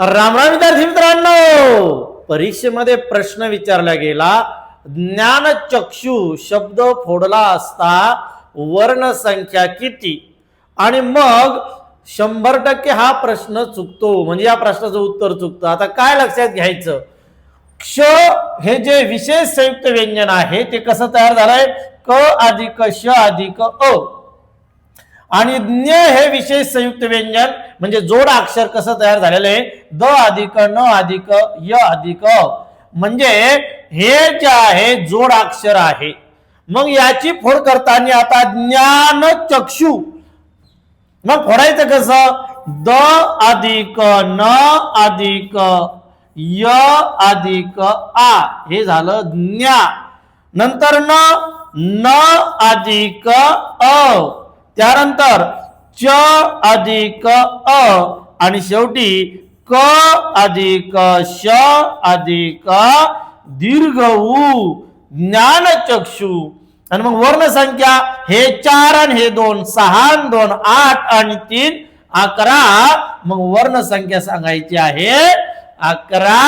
राम राम विद्यार्थी मित्रांनो, परीक्षेमध्ये प्रश्न विचारला गेला, ज्ञानचक्षु शब्द फोडला असता वर्ण संख्या किती, आणि मग 100% हा प्रश्न चुकतो, म्हणजे या प्रश्नाचं उत्तर चुकतं. आता काय लक्षात घ्यायचं, क्ष हे जे विशेष संयुक्त व्यंजन आहे ते कसं तयार झालंय, क अधिक श अधिक अ, आणि ज्ञ हे विशेष संयुक्त व्यंजन म्हणजे जोड अक्षर कसं तयार झालेलं आहे, द अधिक न अधिक य अधिक अ, म्हणजे हे जे आहे जोड अक्षर आहे. मग याची फोड करताना आता ज्ञान चक्षु, मग फोडायचं कसं, द अधिक न अधिक य अधिक आ, हे झालं ज्ञा. नंतर न अधिक अ, त्यानंतर च अधिक अ, आणि शेवटी क अधिक श अधिक दीर्घ उ, ज्ञानचक्षु. आणि मग वर्ण संख्या हे 4 आणि हे 2, 6 आणि 2 8 आणि 3 11. मग वर्ण संख्या सांगायची आहे 11.